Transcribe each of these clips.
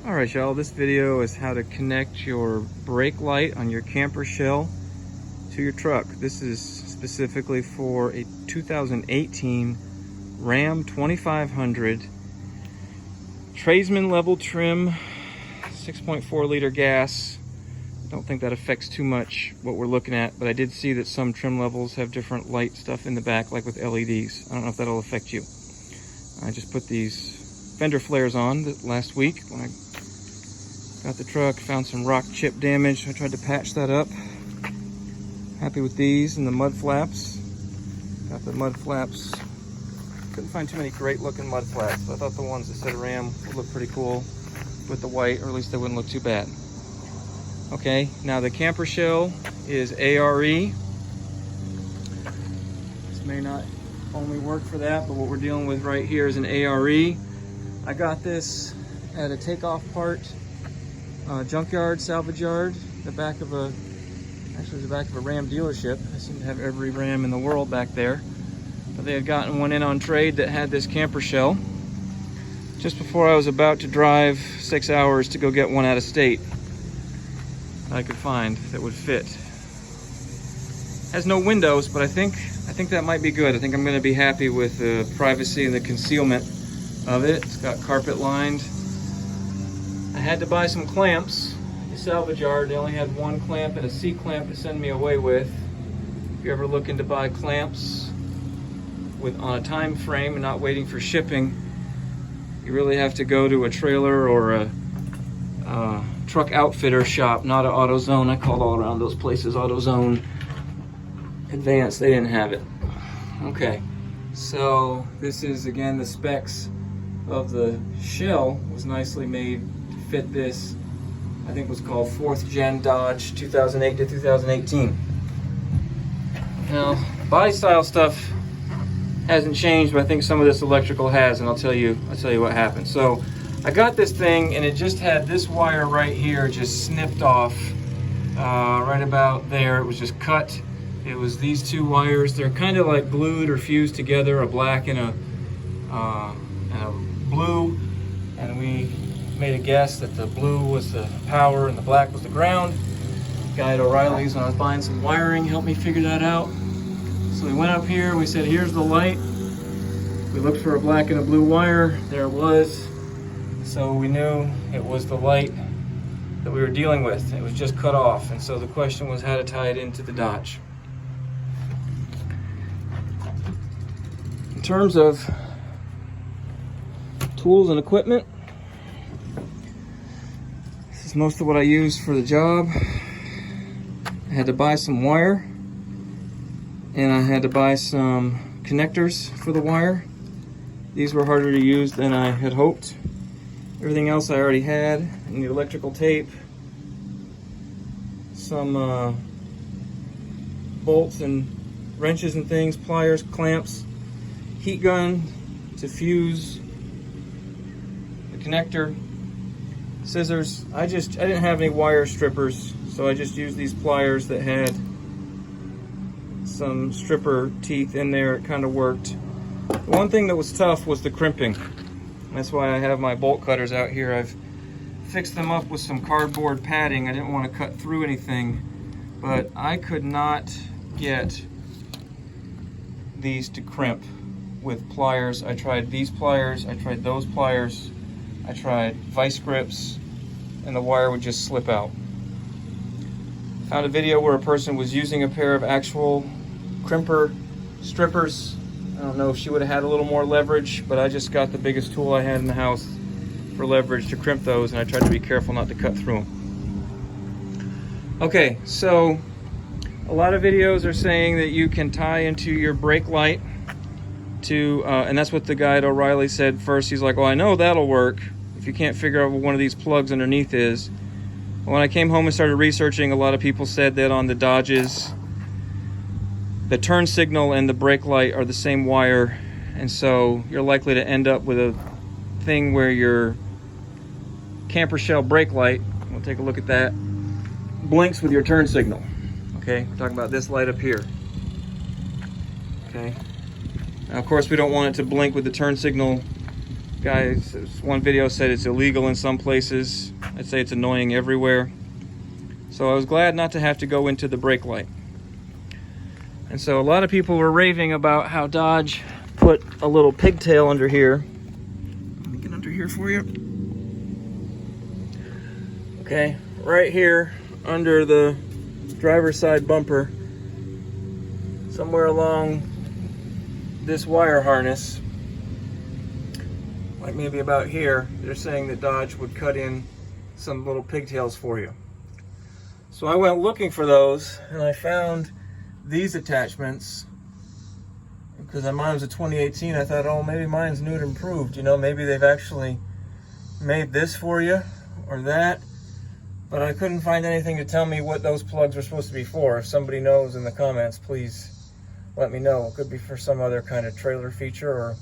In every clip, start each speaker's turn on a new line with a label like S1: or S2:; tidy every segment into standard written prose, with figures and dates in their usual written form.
S1: Alright y'all, this video is how to connect your brake light on your camper shell to your truck. This is specifically for a 2018 Ram 2500 tradesman level trim, 6.4 liter gas. Don't think that affects too much what we're looking at, but I did see that some trim levels have different light stuff in the back, like with LEDs. I don't know if that'll affect you. I just put these fender flares on last week when I got the truck, found some rock chip damage, so I tried to patch that up. Happy with these and the mud flaps. Got the mud flaps. Couldn't find too many great looking mud flaps, but I thought the ones that said Ram would look pretty cool with the white, or at least they wouldn't look too bad. Okay, now the camper shell is ARE. This may not only work for that, but what we're dealing with right here is an ARE. I got this at a takeoff part junkyard, salvage yard, the back of a Ram dealership. I seem to have every Ram in the world back there. But they had gotten one in on trade that had this camper shell just before I was about to drive 6 hours to go get one out of state I could find that would fit. Has no windows, but I think that might be good. I think I'm going to be happy with the privacy and the concealment of it. It's got carpet lined. I had to buy some clamps at the salvage yard. They only had one clamp and a C-clamp to send me away with. If you're ever looking to buy clamps on a time frame and not waiting for shipping, you really have to go to a trailer or a truck outfitter shop, not an AutoZone. I called all around those places. AutoZone, Advance, they didn't have it. Okay, so this is again the specs of the shell. Was nicely made to fit this. I think it was called 4th Gen Dodge 2008 to 2018. Now, body style stuff hasn't changed, but I think some of this electrical has, and I'll tell you what happened. So I got this thing and it just had this wire right here just snipped off right about there. It was just cut. It was these two wires. They're kind of like glued or fused together, a black and a blue, and we made a guess that the blue was the power and the black was the ground. The guy at O'Reilly's, when I was buying some wiring, helped me figure that out. So we went up here, we said, here's the light. We looked for a black and a blue wire. There it was. So we knew it was the light that we were dealing with. It was just cut off. And so the question was how to tie it into the Dodge. In terms of tools and equipment, this is most of what I use for the job. I had to buy some wire, and I had to buy some connectors for the wire. These were harder to use than I had hoped. Everything else I already had. And the electrical tape, some bolts and wrenches and things, pliers, clamps, heat gun to fuse the connector, scissors. I didn't have any wire strippers, so I just used these pliers that had some stripper teeth in there. It kind of worked. The one thing that was tough was the crimping. That's why I have my bolt cutters out here. I've fixed them up with some cardboard padding. I didn't want to cut through anything, but I could not get these to crimp with pliers. I tried these pliers, I tried those pliers, I tried vice grips, and the wire would just slip out. Found a video where a person was using a pair of actual crimper strippers. I don't know if she would have had a little more leverage, but I just got the biggest tool I had in the house for leverage to crimp those, and I tried to be careful not to cut through them. Okay, so a lot of videos are saying that you can tie into your brake light to, and that's what the guy at O'Reilly said first. He's like, well, I know that'll work if you can't figure out what one of these plugs underneath is. When I came home and started researching, a lot of people said that on the Dodges, the turn signal and the brake light are the same wire, and so you're likely to end up with a thing where your camper shell brake light, we'll take a look at that, blinks with your turn signal. Okay, we're talking about this light up here. Okay, now of course we don't want it to blink with the turn signal Guys, one video said it's illegal in some places. I'd say it's annoying everywhere. So I was glad not to have to go into the brake light. And so a lot of people were raving about how Dodge put a little pigtail under here. Let me get under here for you. Okay, right here under the driver's side bumper, somewhere along this wire harness, like maybe about here, they're saying that Dodge would cut in some little pigtails for you. So I went looking for those, and I found these attachments. Because mine was a 2018, I thought, oh, maybe mine's new and improved. You know, maybe they've actually made this for you, or that. But I couldn't find anything to tell me what those plugs were supposed to be for. If somebody knows in the comments, please let me know. It could be for some other kind of trailer feature, or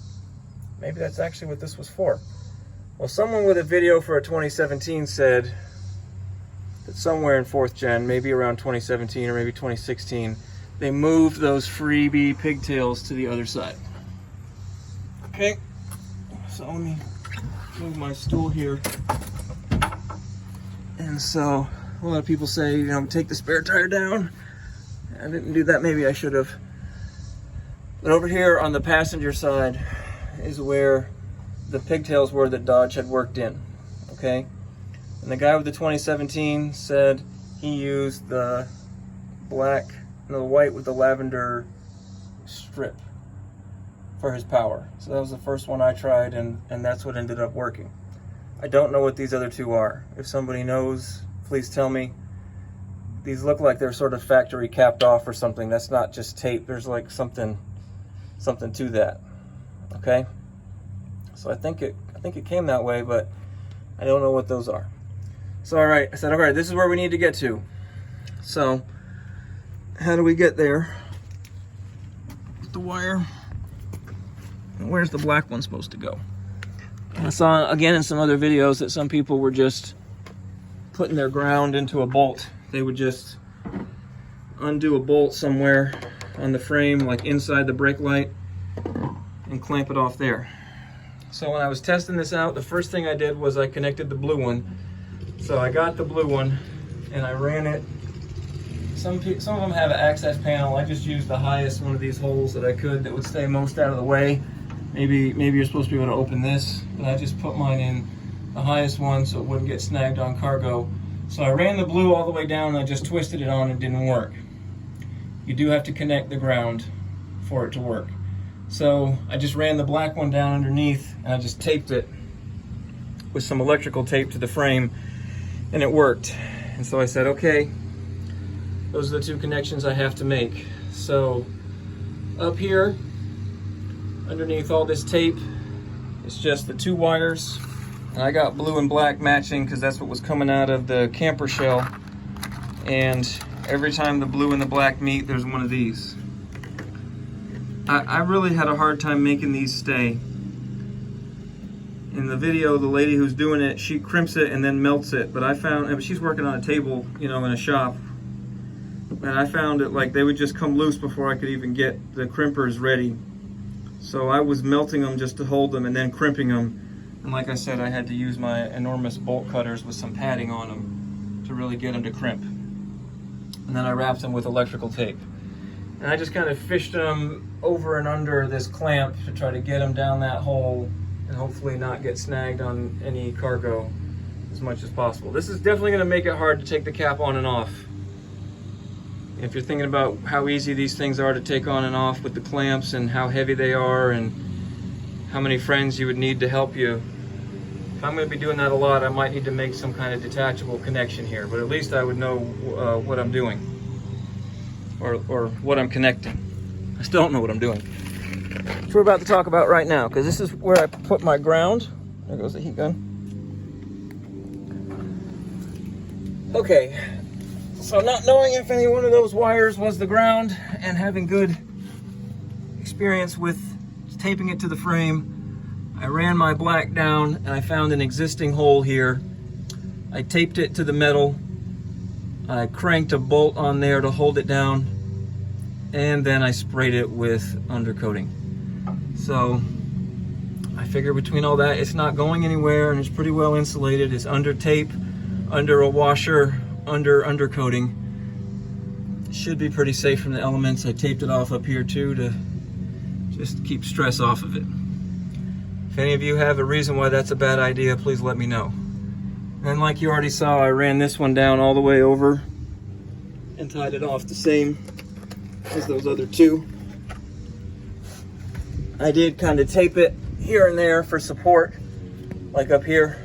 S1: maybe that's actually what this was for. Well, someone with a video for a 2017 said that somewhere in 4th gen, maybe around 2017 or maybe 2016, they moved those freebie pigtails to the other side. Okay, so let me move my stool here. And so a lot of people say, you know, take the spare tire down. I didn't do that, maybe I should have. But over here on the passenger side is where the pigtails were that Dodge had worked in, okay? And the guy with the 2017 said he used the black, no, the white with the lavender strip for his power. So that was the first one I tried, and that's what ended up working. I don't know what these other two are. If somebody knows, please tell me. These look like they're sort of factory capped off or something. That's not just tape. There's like something to that. Okay? So I think it came that way, but I don't know what those are. So all right, I said, all right, this is where we need to get to. So how do we get there? With the wire. And where's the black one supposed to go? I saw again in some other videos that some people were just putting their ground into a bolt. They would just undo a bolt somewhere on the frame, like inside the brake light, and clamp it off there. So when I was testing this out, the first thing I did was I connected the blue one. So I got the blue one and I ran it. Some of them have an access panel. I just used the highest one of these holes that I could that would stay most out of the way. Maybe you're supposed to be able to open this, but I just put mine in the highest one so it wouldn't get snagged on cargo. So I ran the blue all the way down and I just twisted it on and it didn't work. You do have to connect the ground for it to work. So I just ran the black one down underneath and I just taped it with some electrical tape to the frame, and it worked. And so I said, okay, those are the two connections I have to make. So up here, underneath all this tape, it's just the two wires. And I got blue and black matching because that's what was coming out of the camper shell. And every time the blue and the black meet, there's one of these. I really had a hard time making these stay. In the video, the lady who's doing it, she crimps it and then melts it. But I found, she's working on a table, you know, in a shop. And I found it like they would just come loose before I could even get the crimpers ready. So I was melting them just to hold them and then crimping them. And like I said, I had to use my enormous bolt cutters with some padding on them to really get them to crimp. And then I wrapped them with electrical tape. And I just kind of fished them over and under this clamp to try to get them down that hole and hopefully not get snagged on any cargo as much as possible. This is definitely going to make it hard to take the cap on and off. If you're thinking about how easy these things are to take on and off with the clamps and how heavy they are and how many friends you would need to help you, if I'm going to be doing that a lot, I might need to make some kind of detachable connection here, but at least I would know what I'm doing or what I'm connecting. I still don't know what I'm doing. Which we're about to talk about right now, because this is where I put my ground. There goes the heat gun. Okay, so not knowing if any one of those wires was the ground and having good experience with taping it to the frame, I ran my black down and I found an existing hole here. I taped it to the metal. I cranked a bolt on there to hold it down, and then I sprayed it with undercoating. So I I figure between all that, it's not going anywhere and it's pretty well insulated. It's under tape, under a washer, under undercoating. Should be pretty safe from the elements. I taped it off up here too to just keep stress off of it. If any of you have a reason why that's a bad idea, please let me know. And like you already saw, I ran this one down all the way over and tied it off the same as those other two. I did kind of tape it here and there for support, like up here,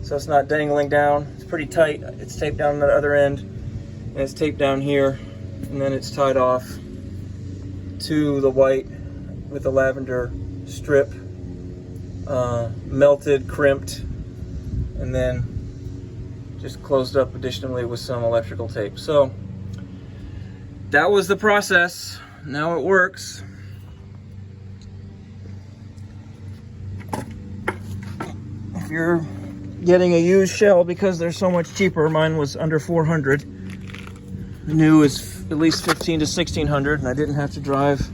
S1: so it's not dangling down. It's pretty tight. It's taped down the other end, and it's taped down here, and then it's tied off to the white with the lavender strip, melted, crimped, and then just closed up additionally with some electrical tape. So that was the process. Now it works. If you're getting a used shell, because they're so much cheaper, mine was under 400. New is at least 15 to 1600, and I didn't have to drive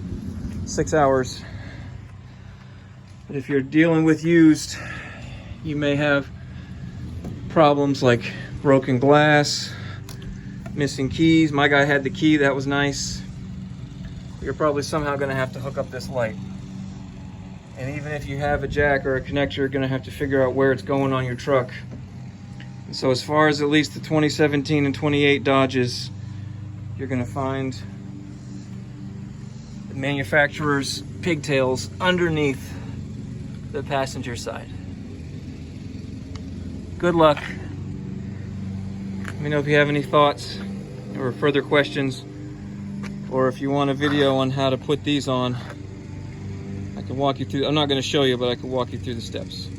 S1: 6 hours. But if you're dealing with used, you may have problems like broken glass, missing keys. My guy had the key, that was nice. You're probably somehow going to have to hook up this light. And even if you have a jack or a connector, you're going to have to figure out where it's going on your truck. And so as far as at least the 2017 and 28 Dodges, you're going to find the manufacturer's pigtails underneath the passenger side. Good luck. Let me know if you have any thoughts or further questions, or if you want a video on how to put these on. I can walk you through. I'm not going to show you, but I can walk you through the steps.